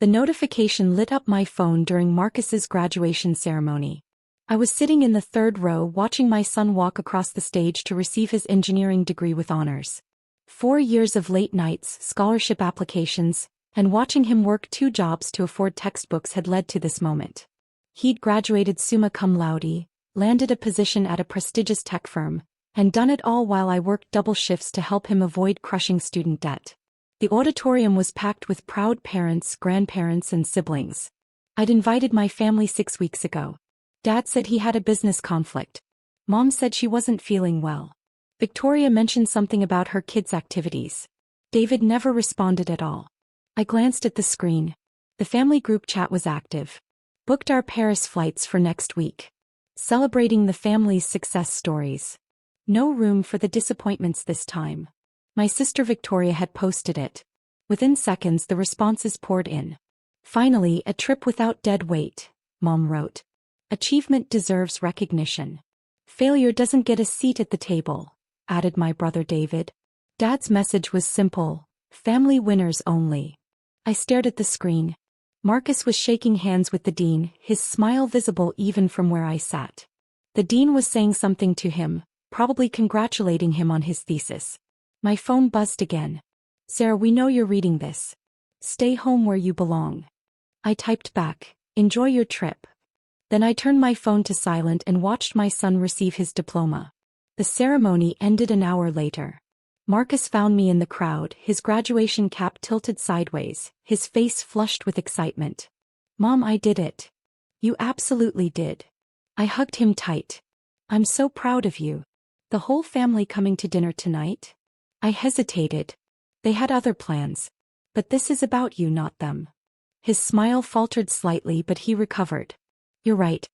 The notification lit up my phone during Marcus's graduation ceremony. I was sitting in the third row watching my son walk across the stage to receive his engineering degree with honors. 4 years of late nights, scholarship applications, and watching him work 2 jobs to afford textbooks had led to this moment. He'd graduated summa cum laude, landed a position at a prestigious tech firm, and done it all while I worked double shifts to help him avoid crushing student debt. The auditorium was packed with proud parents, grandparents, and siblings. I'd invited my family 6 weeks ago. Dad said he had a business conflict. Mom said she wasn't feeling well. Victoria mentioned something about her kids' activities. David never responded at all. I glanced at the screen. The family group chat was active. Booked our Paris flights for next week. Celebrating the family's success stories. No room for the disappointments this time. My sister Victoria had posted it. Within seconds the responses poured in. Finally, a trip without dead weight, Mom wrote. Achievement deserves recognition. Failure doesn't get a seat at the table, added my brother David. Dad's message was simple, family winners only. I stared at the screen. Marcus was shaking hands with the dean, his smile visible even from where I sat. The dean was saying something to him, probably congratulating him on his thesis. My phone buzzed again. Sarah, we know you're reading this. Stay home where you belong. I typed back, enjoy your trip. Then I turned my phone to silent and watched my son receive his diploma. The ceremony ended an hour later. Marcus found me in the crowd, his graduation cap tilted sideways, his face flushed with excitement. Mom, I did it. You absolutely did. I hugged him tight. I'm so proud of you. The whole family coming to dinner tonight? I hesitated. They had other plans. But this is about you, not them. His smile faltered slightly, but he recovered. You're right.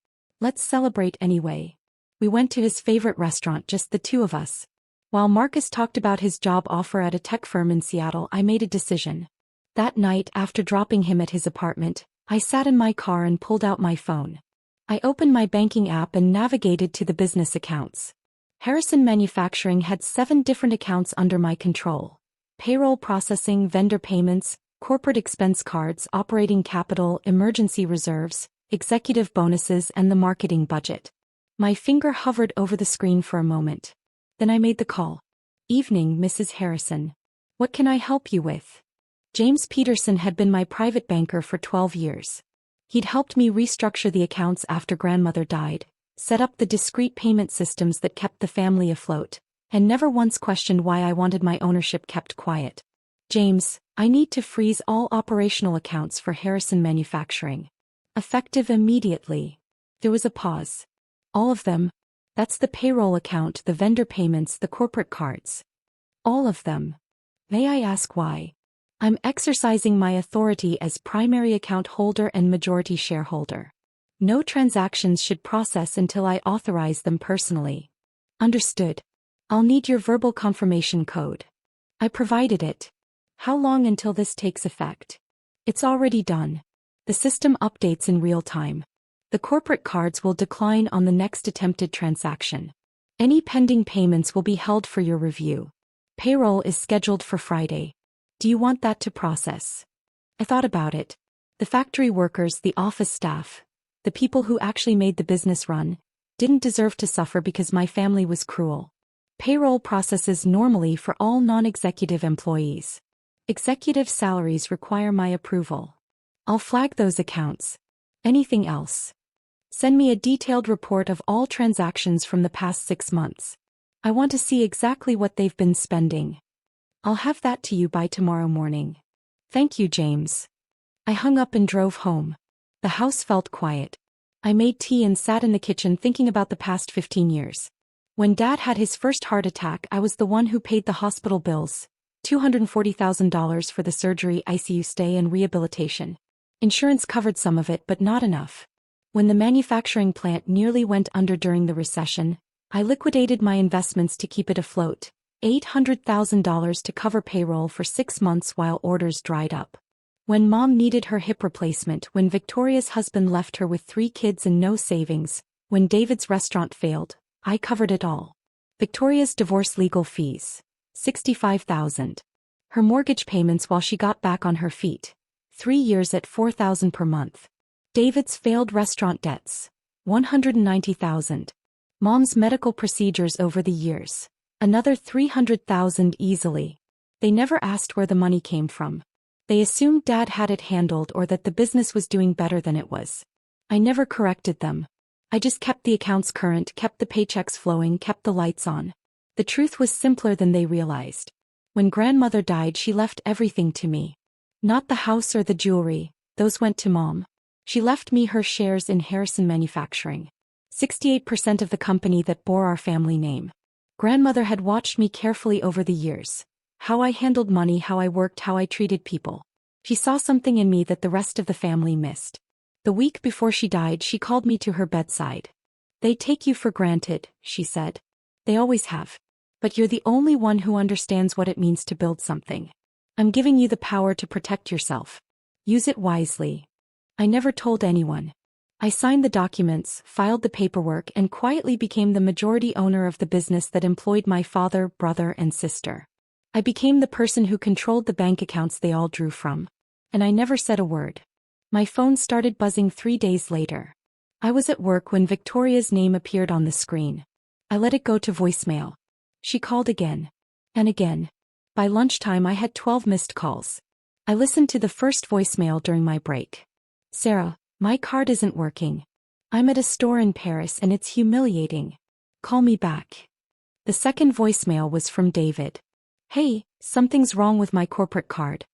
Let's celebrate anyway. We went to his favorite restaurant, just the 2 of us. While Marcus talked about his job offer at a tech firm in Seattle, I made a decision. That night, after dropping him at his apartment, I sat in my car and pulled out my phone. I opened my banking app and navigated to the business accounts. Harrison Manufacturing had 7 different accounts under my control. Payroll processing, vendor payments, corporate expense cards, operating capital, emergency reserves, executive bonuses, and the marketing budget. My finger hovered over the screen for a moment. Then I made the call. Evening, Mrs. Harrison. What can I help you with? James Peterson had been my private banker for 12 years. He'd helped me restructure the accounts after grandmother died, set up the discrete payment systems that kept the family afloat, and never once questioned why I wanted my ownership kept quiet. James, I need to freeze all operational accounts for Harrison Manufacturing. Effective immediately. There was a pause. All of them? That's the payroll account, the vendor payments, the corporate cards. All of them. May I ask why? I'm exercising my authority as primary account holder and majority shareholder. No transactions should process until I authorize them personally. Understood. I'll need your verbal confirmation code. I provided it. How long until this takes effect? It's already done. The system updates in real time. The corporate cards will decline on the next attempted transaction. Any pending payments will be held for your review. Payroll is scheduled for Friday. Do you want that to process? I thought about it. The factory workers, the office staff, the people who actually made the business run, didn't deserve to suffer because my family was cruel. Payroll processes normally for all non-executive employees. Executive salaries require my approval. I'll flag those accounts. Anything else? Send me a detailed report of all transactions from the past 6 months. I want to see exactly what they've been spending. I'll have that to you by tomorrow morning. Thank you, James. I hung up and drove home. The house felt quiet. I made tea and sat in the kitchen thinking about the past 15 years. When Dad had his first heart attack, I was the one who paid the hospital bills, $240,000 for the surgery, ICU stay, and rehabilitation. Insurance covered some of it, but not enough. When the manufacturing plant nearly went under during the recession, I liquidated my investments to keep it afloat, $800,000 to cover payroll for 6 months while orders dried up. When Mom needed her hip replacement, when Victoria's husband left her with 3 kids and no savings, when David's restaurant failed, I covered it all. Victoria's divorce legal fees, $65,000. Her mortgage payments while she got back on her feet, 3 years at $4,000 per month. David's failed restaurant debts. $190,000. Mom's medical procedures over the years. Another $300,000 easily. They never asked where the money came from. They assumed Dad had it handled or that the business was doing better than it was. I never corrected them. I just kept the accounts current, kept the paychecks flowing, kept the lights on. The truth was simpler than they realized. When grandmother died, she left everything to me. Not the house or the jewelry, those went to Mom. She left me her shares in Harrison Manufacturing. 68% of the company that bore our family name. Grandmother had watched me carefully over the years. How I handled money, how I worked, how I treated people. She saw something in me that the rest of the family missed. The week before she died, she called me to her bedside. They take you for granted, she said. They always have. But you're the only one who understands what it means to build something. I'm giving you the power to protect yourself. Use it wisely. I never told anyone. I signed the documents, filed the paperwork, and quietly became the majority owner of the business that employed my father, brother, and sister. I became the person who controlled the bank accounts they all drew from. And I never said a word. My phone started buzzing 3 days later. I was at work when Victoria's name appeared on the screen. I let it go to voicemail. She called again. And again. By lunchtime I had 12 missed calls. I listened to the first voicemail during my break. Sarah, my card isn't working. I'm at a store in Paris and it's humiliating. Call me back. The second voicemail was from David. Hey, something's wrong with my corporate card.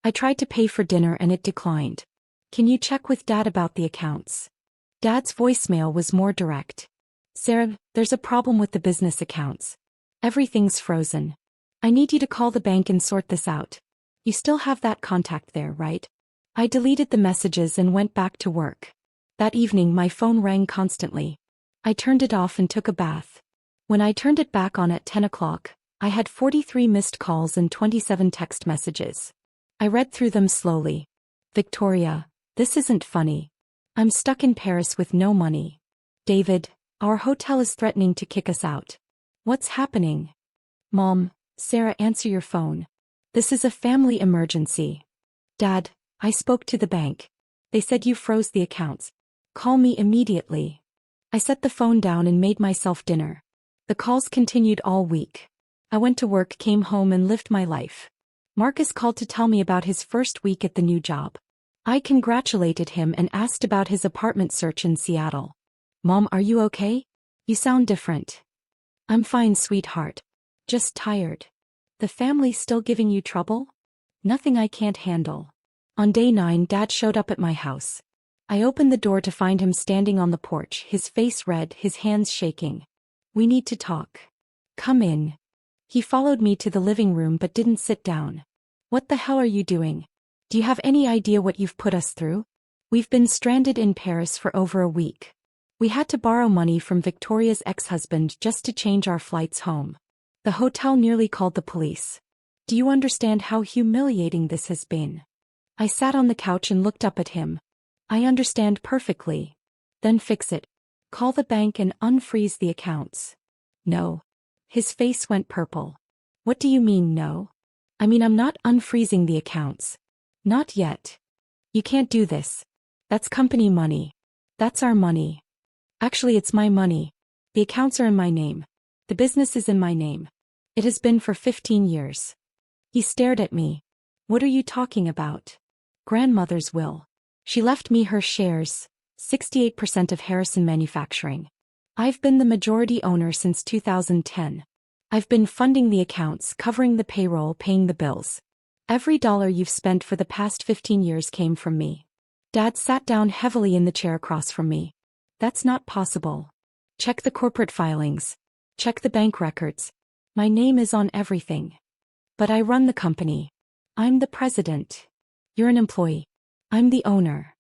I tried to pay for dinner and it declined. Can you check with Dad about the accounts? Dad's voicemail was more direct. Sarah, there's a problem with the business accounts. Everything's frozen. I need you to call the bank and sort this out. You still have that contact there, right? I deleted the messages and went back to work. That evening my phone rang constantly. I turned it off and took a bath. When I turned it back on at 10 o'clock, I had 43 missed calls and 27 text messages. I read through them slowly. Victoria, this isn't funny. I'm stuck in Paris with no money. David, our hotel is threatening to kick us out. What's happening? Mom, Sarah, answer your phone. This is a family emergency. Dad, I spoke to the bank. They said you froze the accounts. Call me immediately. I set the phone down and made myself dinner. The calls continued all week. I went to work, came home and lived my life. Marcus called to tell me about his first week at the new job. I congratulated him and asked about his apartment search in Seattle. Mom, are you okay? You sound different. I'm fine, sweetheart. Just tired. The family still giving you trouble? Nothing I can't handle. On day 9, Dad showed up at my house. I opened the door to find him standing on the porch, his face red, his hands shaking. We need to talk. Come in. He followed me to the living room but didn't sit down. What the hell are you doing? Do you have any idea what you've put us through? We've been stranded in Paris for over a week. We had to borrow money from Victoria's ex-husband just to change our flights home. The hotel nearly called the police. Do you understand how humiliating this has been? I sat on the couch and looked up at him. I understand perfectly. Then fix it. Call the bank and unfreeze the accounts. No. His face went purple. What do you mean, no? I mean, I'm not unfreezing the accounts. Not yet. You can't do this. That's company money. That's our money. Actually, it's my money. The accounts are in my name. The business is in my name. It has been for 15 years. He stared at me. What are you talking about? Grandmother's will. She left me her shares, 68% of Harrison Manufacturing. I've been the majority owner since 2010. I've been funding the accounts, covering the payroll, paying the bills. Every dollar you've spent for the past 15 years came from me. Dad sat down heavily in the chair across from me. That's not possible. Check the corporate filings. Check the bank records. My name is on everything. But I run the company. I'm the president. You're an employee. I'm the owner.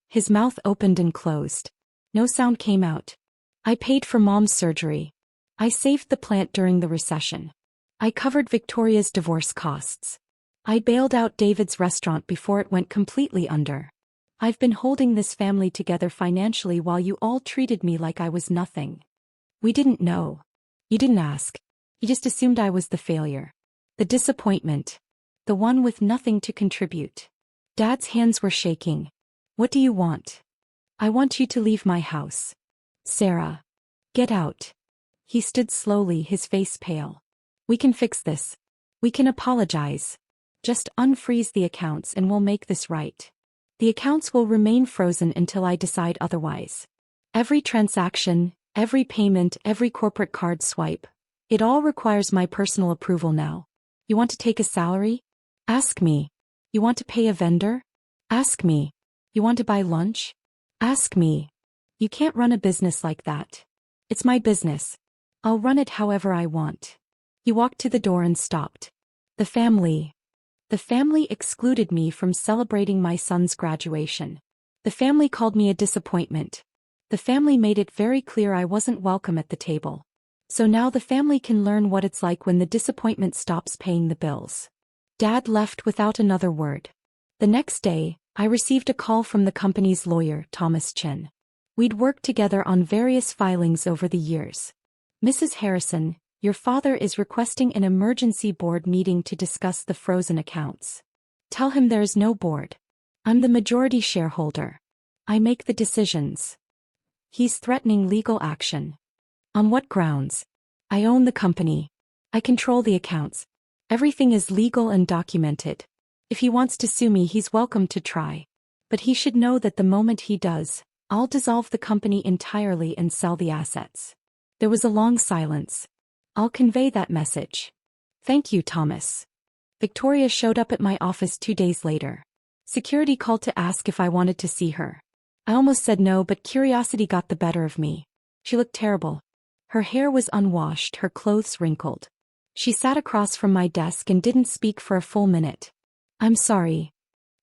His mouth opened and closed. No sound came out. I paid for Mom's surgery. I saved the plant during the recession. I covered Victoria's divorce costs. I bailed out David's restaurant before it went completely under. I've been holding this family together financially while you all treated me like I was nothing. We didn't know. You didn't ask. You just assumed I was the failure. The disappointment. The one with nothing to contribute. Dad's hands were shaking. What do you want? I want you to leave my house. Sarah. Get out. He stood slowly, his face pale. We can fix this. We can apologize. Just unfreeze the accounts and we'll make this right. The accounts will remain frozen until I decide otherwise. Every transaction, every payment, every corporate card swipe. It all requires my personal approval now. You want to take a salary? Ask me. You want to pay a vendor? Ask me. You want to buy lunch? Ask me. You can't run a business like that. It's my business. I'll run it however I want. He walked to the door and stopped. The family excluded me from celebrating my son's graduation. The family called me a disappointment. The family made it very clear I wasn't welcome at the table. So now the family can learn what it's like when the disappointment stops paying the bills. Dad left without another word. The next day, I received a call from the company's lawyer, Thomas Chin. We'd worked together on various filings over the years. Mrs. Harrison, your father is requesting an emergency board meeting to discuss the frozen accounts. Tell him there is no board. I'm the majority shareholder. I make the decisions. He's threatening legal action. On what grounds? I own the company. I control the accounts. Everything is legal and documented. If he wants to sue me, he's welcome to try. But he should know that the moment he does, I'll dissolve the company entirely and sell the assets. There was a long silence. I'll convey that message. Thank you, Thomas. Victoria showed up at my office 2 days later. Security called to ask if I wanted to see her. I almost said no, but curiosity got the better of me. She looked terrible. Her hair was unwashed, her clothes wrinkled. She sat across from my desk and didn't speak for a full minute. I'm sorry.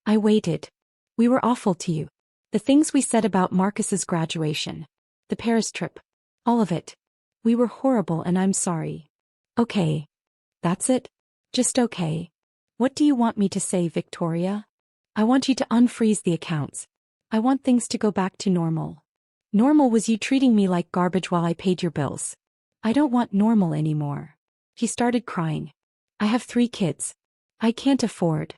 I waited. We were awful to you. The things we said about Marcus's graduation. The Paris trip. All of it. We were horrible and I'm sorry. Okay. That's it? Just okay. What do you want me to say, Victoria? I want you to unfreeze the accounts. I want things to go back to normal. Normal was you treating me like garbage while I paid your bills. I don't want normal anymore. He started crying. I have 3 kids. I can't afford.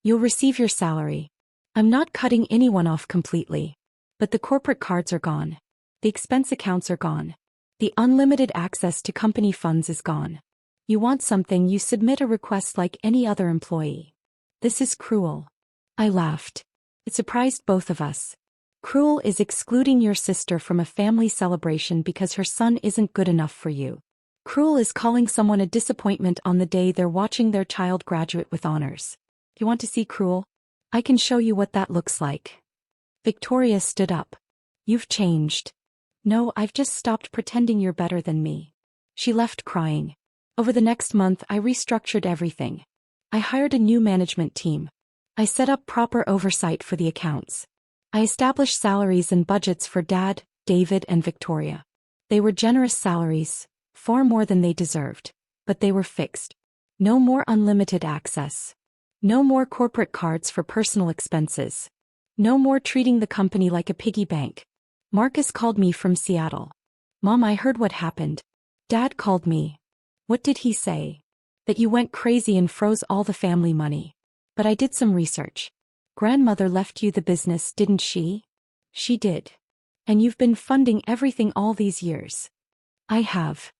You'll receive your salary. I'm not cutting anyone off completely. But the corporate cards are gone. The expense accounts are gone. The unlimited access to company funds is gone. You want something, you submit a request like any other employee. This is cruel. I laughed. It surprised both of us. Cruel is excluding your sister from a family celebration because her son isn't good enough for you. Cruel is calling someone a disappointment on the day they're watching their child graduate with honors. You want to see cruel? I can show you what that looks like. Victoria stood up. You've changed. No, I've just stopped pretending you're better than me. She left crying. Over the next month, I restructured everything. I hired a new management team. I set up proper oversight for the accounts. I established salaries and budgets for Dad, David, and Victoria. They were generous salaries, far more than they deserved, but they were fixed. No more unlimited access. No more corporate cards for personal expenses. No more treating the company like a piggy bank. Marcus called me from Seattle. Mom, I heard what happened. Dad called me. What did he say? That you went crazy and froze all the family money. But I did some research. Grandmother left you the business, didn't she? She did. And you've been funding everything all these years. I have.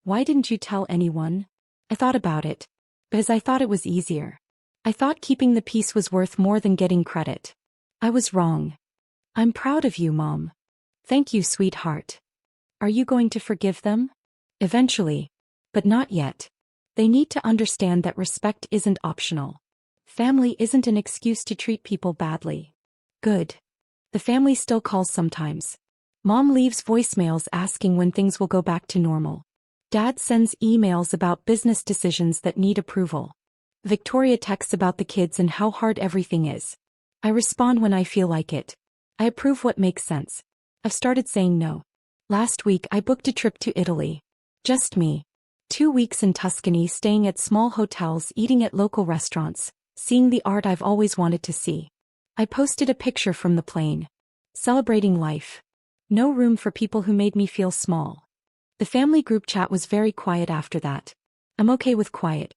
Why didn't you tell anyone? I thought about it. Because I thought it was easier. I thought keeping the peace was worth more than getting credit. I was wrong. I'm proud of you, Mom. Thank you, sweetheart. Are you going to forgive them? Eventually. But not yet. They need to understand that respect isn't optional. Family isn't an excuse to treat people badly. Good. The family still calls sometimes. Mom leaves voicemails asking when things will go back to normal. Dad sends emails about business decisions that need approval. Victoria texts about the kids and how hard everything is. I respond when I feel like it. I approve what makes sense. I've started saying no. Last week I booked a trip to Italy. Just me. 2 weeks in Tuscany, staying at small hotels, eating at local restaurants, seeing the art I've always wanted to see. I posted a picture from the plane. Celebrating life. No room for people who made me feel small. The family group chat was very quiet after that. I'm okay with quiet.